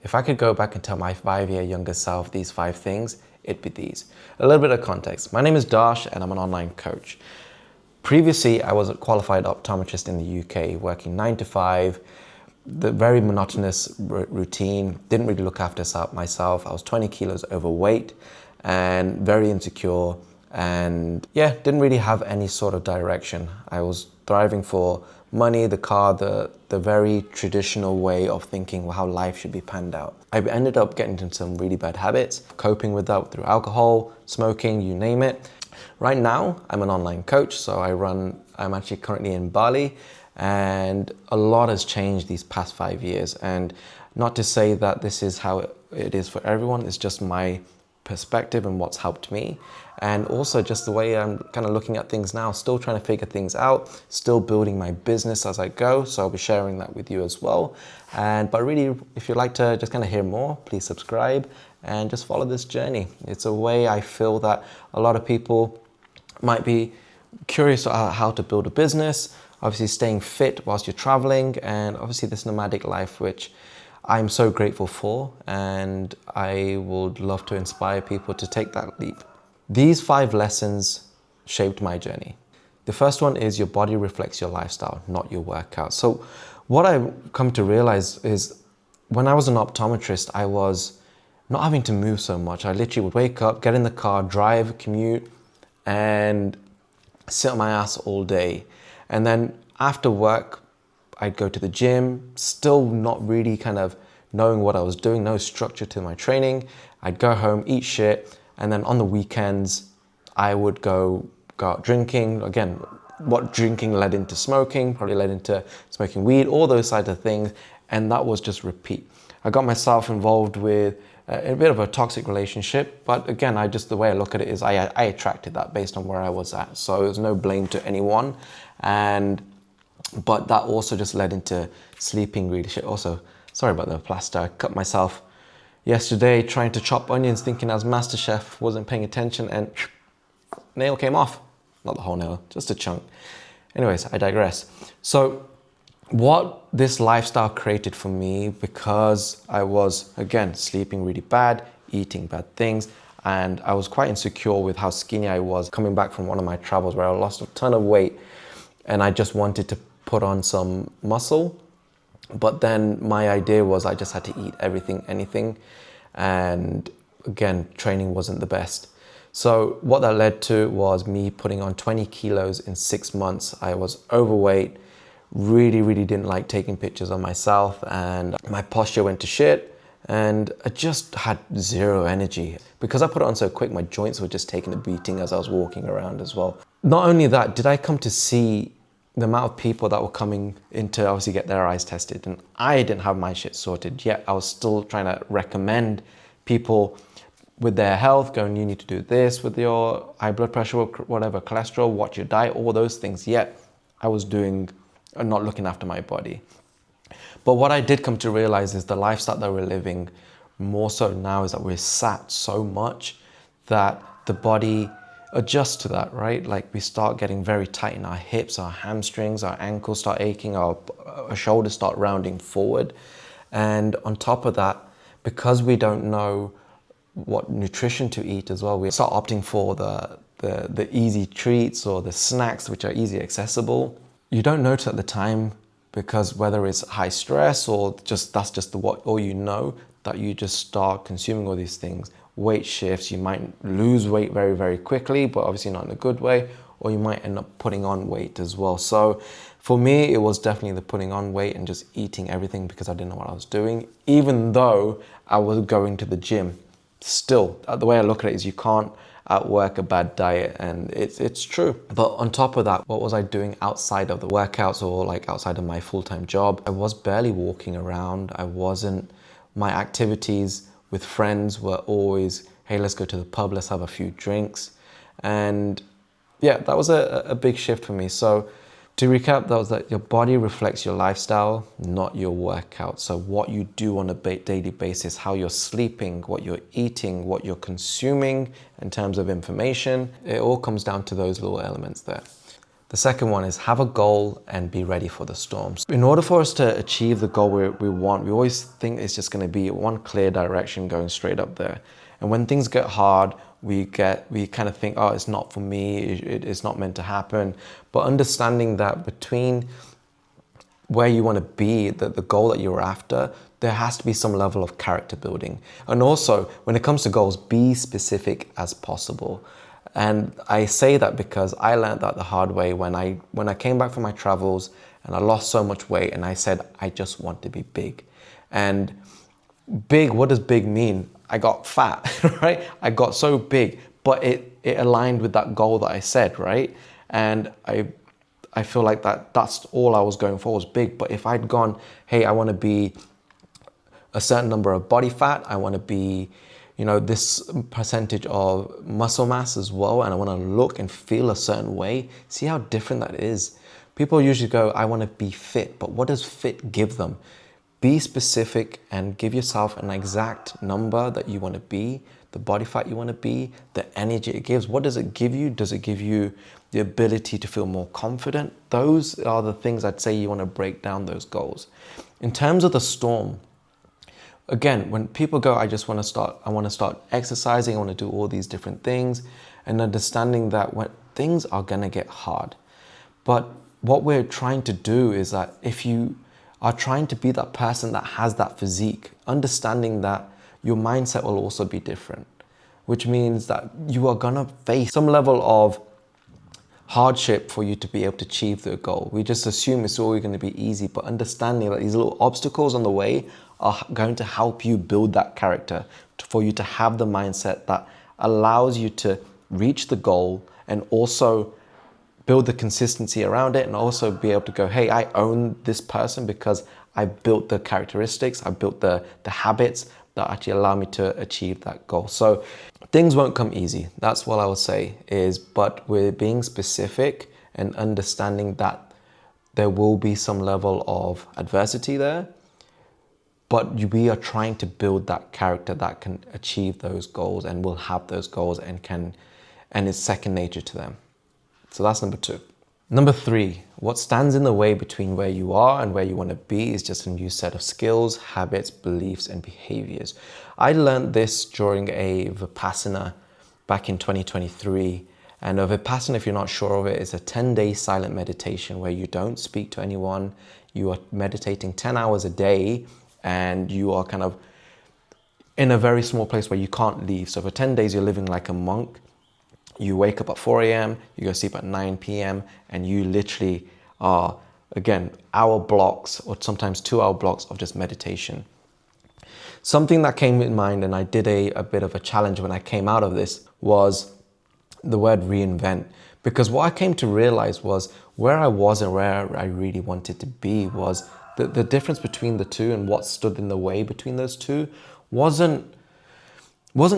If I could go back and tell my 5-year younger self these 5 things, it'd be these. A little bit of context. My name is Darsh and I'm an online coach. Previously, I was a qualified optometrist in the UK, working 9 to 5, the very monotonous routine, didn't really look after myself. I was 20 kilos overweight and very insecure and didn't really have any sort of direction. I was thriving for money, the car, the very traditional way of thinking how life should be panned out. I ended up getting into some really bad habits, coping with that through alcohol, smoking, you name it. Right now, I'm an online coach, so I'm actually currently in Bali, and a lot has changed these past 5 years. And not to say that this is how it is for everyone, it's just my perspective and what's helped me. And also just the way I'm kind of looking at things now, still trying to figure things out, still building my business as I go. So I'll be sharing that with you as well. But really, if you'd like to just kind of hear more, please subscribe and just follow this journey. It's a way I feel that a lot of people might be curious about how to build a business, obviously staying fit whilst you're traveling, and obviously this nomadic life, which I'm so grateful for, and I would love to inspire people to take that leap. These 5 lessons shaped my journey. The first one is your body reflects your lifestyle, not your workout. So what I've come to realize is when I was an optometrist, I was not having to move so much. I literally would wake up, get in the car, drive, commute, and sit on my ass all day. And then after work, I'd go to the gym, still not really kind of knowing what I was doing, no structure to my training. I'd go home, eat shit, and then on the weekends, I would go out drinking. Again, what drinking led into smoking, probably led into smoking weed, all those sides of things, and that was just repeat. I got myself involved with a bit of a toxic relationship, but again, the way I look at it is I attracted that based on where I was at, so there's no blame to anyone. But that also just led into sleeping really shit. Also, sorry about the plaster, I cut myself yesterday trying to chop onions, thinking I was MasterChef, wasn't paying attention, and nail came off. Not the whole nail, just a chunk. Anyways, I digress. So what this lifestyle created for me, because I was, again, sleeping really bad, eating bad things, and I was quite insecure with how skinny I was coming back from one of my travels where I lost a ton of weight, and I just wanted to put on some muscle. But then my idea was I just had to eat everything, anything. And again, training wasn't the best. So what that led to was me putting on 20 kilos in 6 months. I was overweight, really didn't like taking pictures of myself, and my posture went to shit, and I just had zero energy. Because I put it on so quick, my joints were just taking a beating as I was walking around as well. Not only that, did I come to see the amount of people that were coming in to obviously get their eyes tested, and I didn't have my shit sorted yet. I was still trying to recommend people with their health, going, you need to do this with your high blood pressure, whatever, cholesterol, watch your diet, all those things. Yet I was not looking after my body. But what I did come to realize is the lifestyle that we're living more so now is that we're sat so much that the body adjusts to that, right? Like we start getting very tight in our hips, our hamstrings, our ankles start aching, our shoulders start rounding forward. And on top of that, because we don't know what nutrition to eat as well, we start opting for the easy treats or the snacks which are easy accessible. You don't notice at the time, because whether it's high stress or that's just all you know, that you just start consuming all these things. Weight shifts, you might lose weight very quickly, but obviously not in a good way, or you might end up putting on weight as well. So for me, it was definitely the putting on weight and just eating everything because I didn't know what I was doing, even though I was going to the gym. Still, the way I look at it is you can't outwork a bad diet, and it's true. But on top of that, what was I doing outside of the workouts or like outside of my full-time job? I was barely walking around. My activities with friends were always, hey, let's go to the pub, let's have a few drinks. And yeah, that was a big shift for me. So to recap, that was that your body reflects your lifestyle, not your workout. So what you do on a daily basis, how you're sleeping, what you're eating, what you're consuming in terms of information, it all comes down to those little elements there. The second one is have a goal and be ready for the storms. In order for us to achieve the goal we want, we always think it's just going to be one clear direction going straight up there. And when things get hard, we kind of think, oh, it's not for me, it's not meant to happen. But understanding that between where you want to be, the goal that you're after, there has to be some level of character building. And also, when it comes to goals, be specific as possible. And I say that because I learned that the hard way when I came back from my travels and I lost so much weight and I said, I just want to be big. And big, what does big mean? I got fat, right? I got so big, but it aligned with that goal that I said, right? And I feel like that's all I was going for, was big. But if I'd gone, hey, I want to be a certain number of body fat, I want to be, this percentage of muscle mass as well, and I want to look and feel a certain way, see how different that is. People usually go, I want to be fit, but what does fit give them? Be specific and give yourself an exact number that you want to be, the body fat you want to be, the energy it gives. What does it give you? Does it give you the ability to feel more confident? Those are the things I'd say you want to break down those goals. In terms of the storm, again, when people go, I want to start exercising, I want to do all these different things, and understanding that when things are going to get hard. But what we're trying to do is that if you are trying to be that person that has that physique, understanding that your mindset will also be different, which means that you are going to face some level of hardship for you to be able to achieve the goal. We just assume it's always going to be easy, but understanding that these little obstacles on the way are going to help you build that character, for you to have the mindset that allows you to reach the goal and also build the consistency around it, and also be able to go, hey, I own this person because I built the characteristics, I built the habits that actually allow me to achieve that goal. So things won't come easy. That's what I would say is, but we're being specific and understanding that there will be some level of adversity there, but we are trying to build that character that can achieve those goals and will have those goals and is second nature to them. So that's number 2. Number 3, what stands in the way between where you are and where you want to be is just a new set of skills, habits, beliefs, and behaviors. I learned this during a Vipassana back in 2023. And a Vipassana, if you're not sure of it, is a 10-day silent meditation where you don't speak to anyone. You are meditating 10 hours a day, and you are kind of in a very small place where you can't leave. So for 10 days, you're living like a monk. You wake up at 4 a.m., you go sleep at 9 p.m., and you literally are, again, hour blocks or sometimes 2-hour blocks of just meditation. Something that came in mind, and I did a bit of a challenge when I came out of this, was the word reinvent. Because what I came to realize was where I was and where I really wanted to be was the difference between the two, and what stood in the way between those two wasn't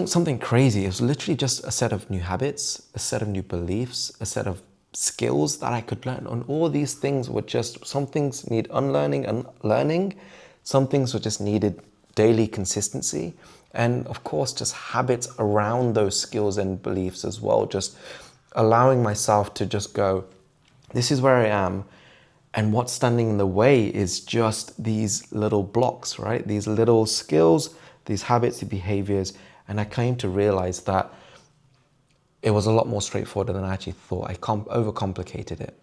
something crazy. It was literally just a set of new habits, a set of new beliefs, a set of skills that I could learn. And all these things were just, some things need unlearning and learning. Some things were just needed daily consistency. And of course, just habits around those skills and beliefs as well. Just allowing myself to just go, this is where I am. And what's standing in the way is just these little blocks, right? These little skills, these habits, the behaviors. And I came to realize that it was a lot more straightforward than I actually thought. I overcomplicated it.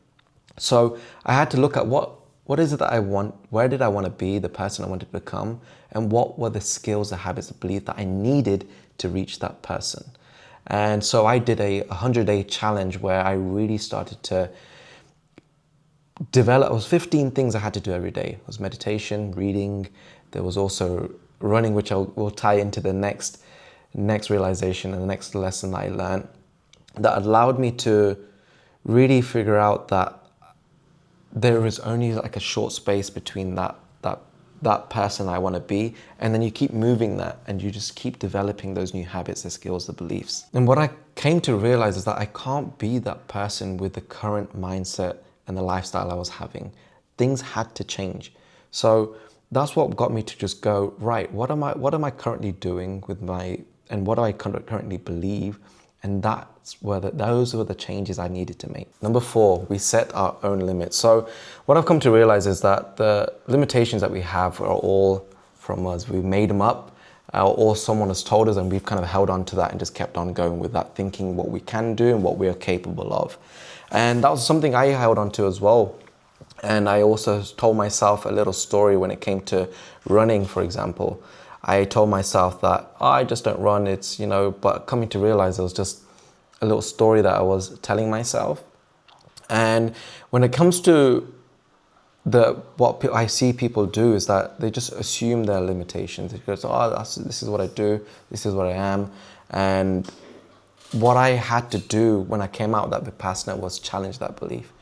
So I had to look at what is it that I want? Where did I want to be, the person I wanted to become? And what were the skills, the habits, the belief that I needed to reach that person? And so I did a 100-day challenge where I really started to develop. It was 15 things I had to do every day. It was meditation, reading. There was also running, which will tie into the next realization and the next lesson that I learned, that allowed me to really figure out that there is only like a short space between that person I want to be, and then you keep moving that and you just keep developing those new habits, the skills, the beliefs. And what I came to realize is that I can't be that person with the current mindset and the lifestyle I was having. Things had to change. So that's what got me to just go, right, what am I currently doing with and what do I currently believe, And those were the changes I needed to make. Number 4, we set our own limits. So what I've come to realize is that the limitations that we have are all from us. We made them up, or someone has told us, and we've kind of held on to that and just kept on going with that, thinking what we can do and what we are capable of. And that was something I held on to as well. And I also told myself a little story when it came to running, for example. I told myself that, oh, I just don't run, it's, but coming to realize it was just a little story that I was telling myself. And when it comes to what I see people do is that they just assume their limitations. It goes, oh, this is what I do, this is what I am. And what I had to do when I came out of that Vipassana was challenge that belief.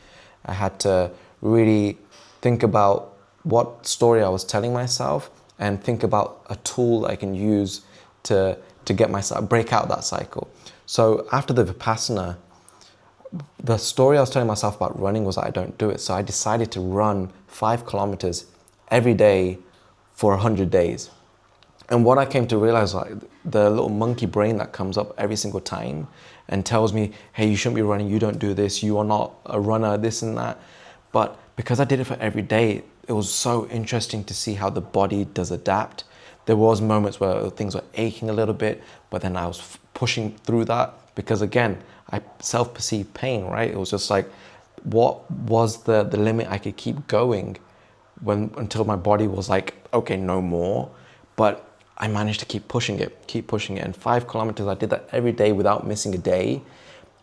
I had to really think about what story I was telling myself and think about a tool I can use to get myself, break out that cycle. So after the Vipassana, the story I was telling myself about running was that I don't do it. So I decided to run 5 kilometers every day for 100 days. And what I came to realize, like, the little monkey brain that comes up every single time and tells me, hey, you shouldn't be running, you don't do this, you are not a runner, this and that. But because I did it for every day, it was so interesting to see how the body does adapt. There was moments where things were aching a little bit, but then I was pushing through that because, again, I self-perceived pain, right? It was just like, what was the limit I could keep going until my body was like, okay, no more. But I managed to keep pushing it. And 5 kilometers, I did that every day without missing a day.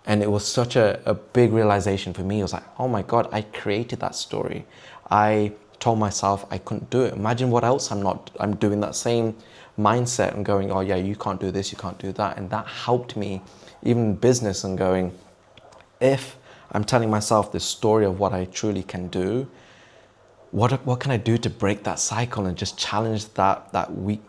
And it was such a big realization for me. It was like, oh my God, I created that story. I told myself I couldn't do it. Imagine what else I'm doing that same mindset and going, oh yeah, you can't do this, you can't do that. And that helped me even in business and going, if I'm telling myself this story of what I truly can do, what can I do to break that cycle and just challenge that weak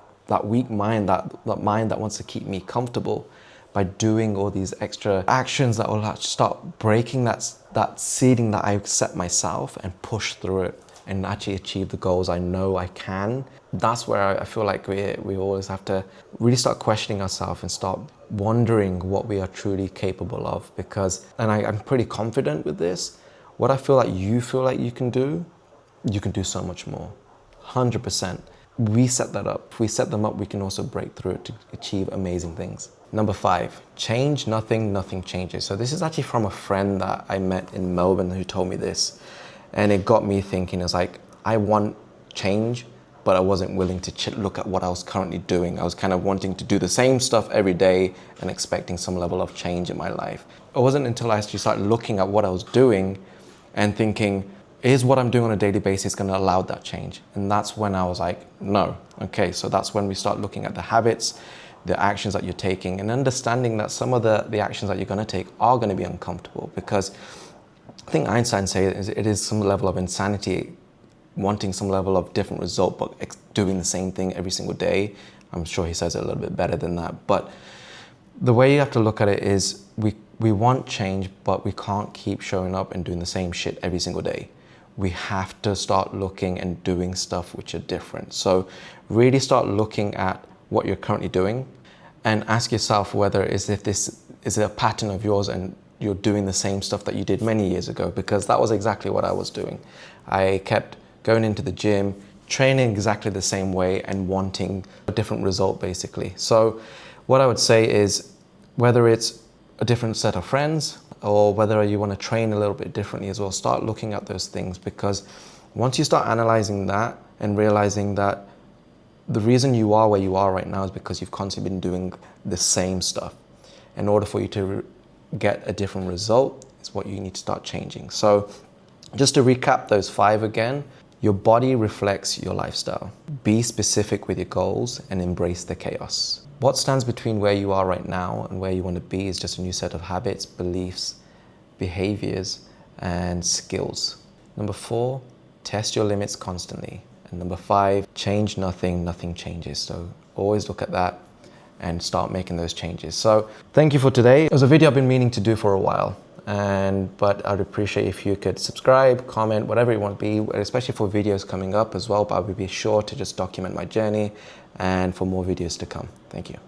mind, that mind that wants to keep me comfortable, by doing all these extra actions that will start breaking that seeding that I set myself and push through it and actually achieve the goals I know I can. That's where I feel like we always have to really start questioning ourselves and start wondering what we are truly capable of. And I'm pretty confident with this. What I feel like you can do so much more, 100%. We set that up. If we set them up, we can also break through it to achieve amazing things. Number 5, change nothing, nothing changes. So this is actually from a friend that I met in Melbourne who told me this. And it got me thinking, it's like, I want change, but I wasn't willing to look at what I was currently doing. I was kind of wanting to do the same stuff every day and expecting some level of change in my life. It wasn't until I actually started looking at what I was doing and thinking, is what I'm doing on a daily basis going to allow that change? And that's when I was like, no. Okay, so that's when we start looking at the habits, the actions that you're taking, and understanding that some of the actions that you're going to take are going to be uncomfortable. Because I think Einstein said it is some level of insanity wanting some level of different result, but doing the same thing every single day. I'm sure he says it a little bit better than that. But the way you have to look at it is we want change, but we can't keep showing up and doing the same shit every single day. We have to start looking and doing stuff which are different. So really start looking at what you're currently doing and ask yourself whether is it a pattern of yours and you're doing the same stuff that you did many years ago, because that was exactly what I was doing. I kept going into the gym, training exactly the same way and wanting a different result basically. So what I would say is, whether it's a different set of friends or whether you want to train a little bit differently as well, start looking at those things, because once you start analyzing that and realizing that the reason you are where you are right now is because you've constantly been doing the same stuff. In order for you to get a different result is what you need to start changing. So just to recap those 5 again, your body reflects your lifestyle. Be specific with your goals and embrace the chaos. What stands between where you are right now and where you want to be is just a new set of habits, beliefs, behaviors, and skills. Number 4, test your limits constantly. And number 5, change nothing, nothing changes. So always look at that and start making those changes. So thank you for today. It was a video I've been meaning to do for a while, but I'd appreciate if you could subscribe, comment, whatever you want to be, especially for videos coming up as well. But I will be sure to just document my journey and for more videos to come. Thank you.